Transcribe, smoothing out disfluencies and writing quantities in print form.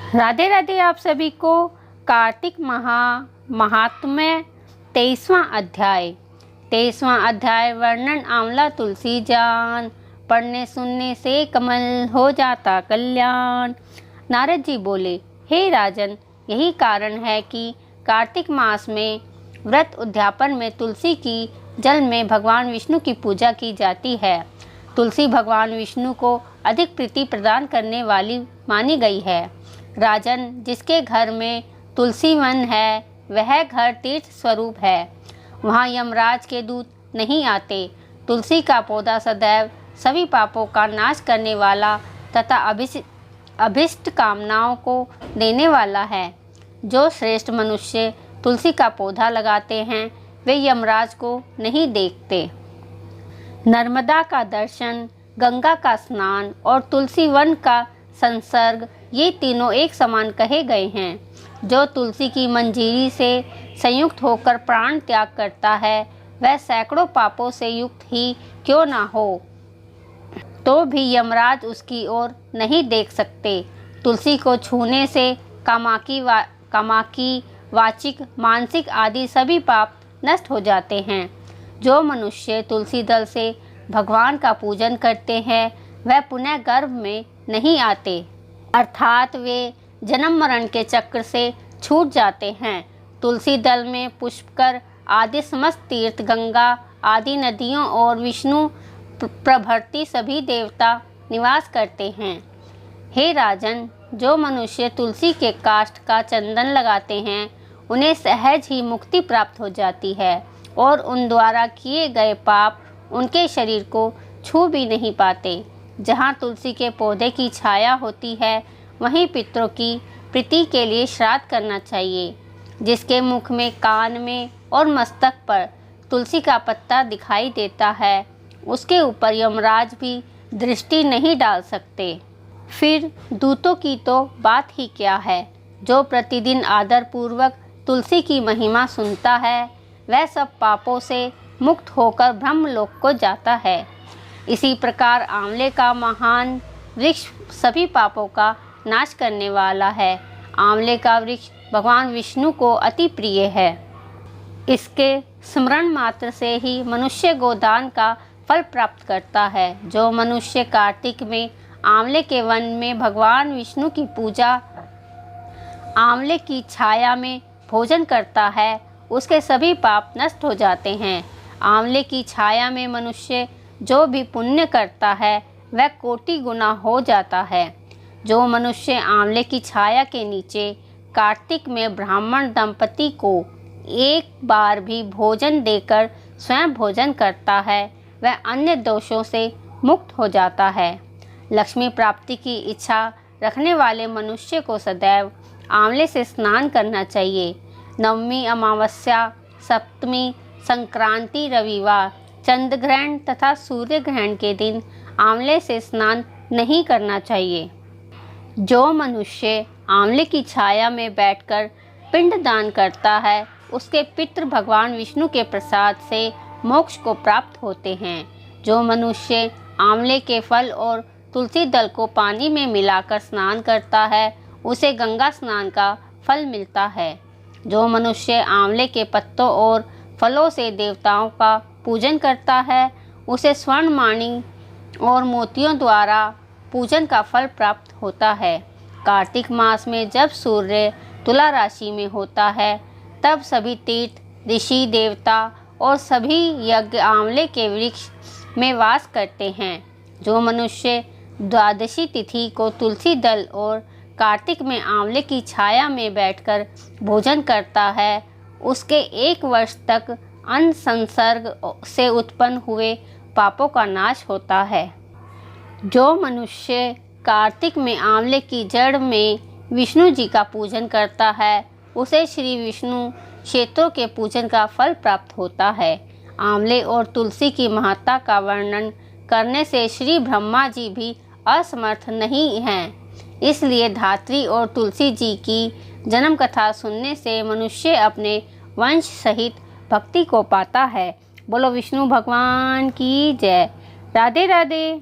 राधे राधे आप सभी को। कार्तिक महात्म्य 23वां अध्याय वर्णन आंवला तुलसी जान, पढ़ने सुनने से कमल हो जाता कल्याण। नारद जी बोले, हे राजन, यही कारण है कि कार्तिक मास में व्रत उद्यापन में तुलसी की जल में भगवान विष्णु की पूजा की जाती है। तुलसी भगवान विष्णु को अधिक प्रीति प्रदान करने वाली मानी गई है। राजन, जिसके घर में तुलसी वन है वह घर तीर्थ स्वरूप है, वहाँ यमराज के दूत नहीं आते। तुलसी का पौधा सदैव सभी पापों का नाश करने वाला तथा अभिष्ट कामनाओं को देने वाला है। जो श्रेष्ठ मनुष्य तुलसी का पौधा लगाते हैं वे यमराज को नहीं देखते। नर्मदा का दर्शन, गंगा का स्नान और तुलसी वन का संसर्ग, ये तीनों एक समान कहे गए हैं। जो तुलसी की मंजीरी से संयुक्त होकर प्राण त्याग करता है वह सैकड़ों पापों से युक्त ही क्यों ना हो, तो भी यमराज उसकी ओर नहीं देख सकते। तुलसी को छूने से कामाकी, वाचिक, मानसिक आदि सभी पाप नष्ट हो जाते हैं। जो मनुष्य तुलसी दल से भगवान का पूजन करते हैं वह पुनः गर्भ में नहीं आते, अर्थात वे जन्म मरण के चक्र से छूट जाते हैं। तुलसी दल में पुष्कर आदि समस्त तीर्थ, गंगा आदि नदियों और विष्णु प्रभृति सभी देवता निवास करते हैं। हे राजन, जो मनुष्य तुलसी के काष्ठ का चंदन लगाते हैं उन्हें सहज ही मुक्ति प्राप्त हो जाती है और उन द्वारा किए गए पाप उनके शरीर को छू भी नहीं पाते। जहाँ तुलसी के पौधे की छाया होती है वहीं पितरों की प्रीति के लिए श्राद्ध करना चाहिए। जिसके मुख में, कान में और मस्तक पर तुलसी का पत्ता दिखाई देता है उसके ऊपर यमराज भी दृष्टि नहीं डाल सकते। फिर दूतों की तो बात ही क्या है। जो प्रतिदिन आदर पूर्वक तुलसी की महिमा सुनता है वह सब पापों से मुक्त होकर ब्रह्मलोक को जाता है। इसी प्रकार आंवले का महान वृक्ष सभी पापों का नाश करने वाला है। आंवले का वृक्ष भगवान विष्णु को अति प्रिय है। इसके स्मरण मात्र से ही मनुष्य गोदान का फल प्राप्त करता है। जो मनुष्य कार्तिक में आंवले के वन में भगवान विष्णु की पूजा, आंवले की छाया में भोजन करता है उसके सभी पाप नष्ट हो जाते हैं। आंवले की छाया में मनुष्य जो भी पुण्य करता है वह कोटि गुना हो जाता है। जो मनुष्य आंवले की छाया के नीचे कार्तिक में ब्राह्मण दंपति को एक बार भी भोजन देकर स्वयं भोजन करता है वह अन्य दोषों से मुक्त हो जाता है। लक्ष्मी प्राप्ति की इच्छा रखने वाले मनुष्य को सदैव आंवले से स्नान करना चाहिए। नवमी, अमावस्या, सप्तमी, संक्रांति, रविवार, चंद्र ग्रहण तथा सूर्य ग्रहण के दिन आंवले से स्नान नहीं करना चाहिए। जो मनुष्य आंवले की छाया में बैठकर पिंड दान करता है उसके पितृ भगवान विष्णु के प्रसाद से मोक्ष को प्राप्त होते हैं। जो मनुष्य आंवले के फल और तुलसी दल को पानी में मिलाकर स्नान करता है उसे गंगा स्नान का फल मिलता है। जो मनुष्य आंवले के पत्तों और फलों से देवताओं का पूजन करता है उसे स्वर्ण, माणी और मोतियों द्वारा पूजन का फल प्राप्त होता है। कार्तिक मास में जब सूर्य तुला राशि में होता है तब सभी तीर्थ, ऋषि, देवता और सभी यज्ञ आंवले के वृक्ष में वास करते हैं। जो मनुष्य द्वादशी तिथि को तुलसी दल और कार्तिक में आंवले की छाया में बैठकर भोजन करता है उसके 1 वर्ष तक अन्न संसर्ग से उत्पन्न हुए पापों का नाश होता है। जो मनुष्य कार्तिक में आंवले की जड़ में विष्णु जी का पूजन करता है उसे श्री विष्णु क्षेत्रों के पूजन का फल प्राप्त होता है। आंवले और तुलसी की महत्ता का वर्णन करने से श्री ब्रह्मा जी भी असमर्थ नहीं हैं। इसलिए धात्री और तुलसी जी की जन्म कथा सुनने से मनुष्य अपने वंश सहित भक्ति को पाता है। बोलो विष्णु भगवान की जय। राधे राधे।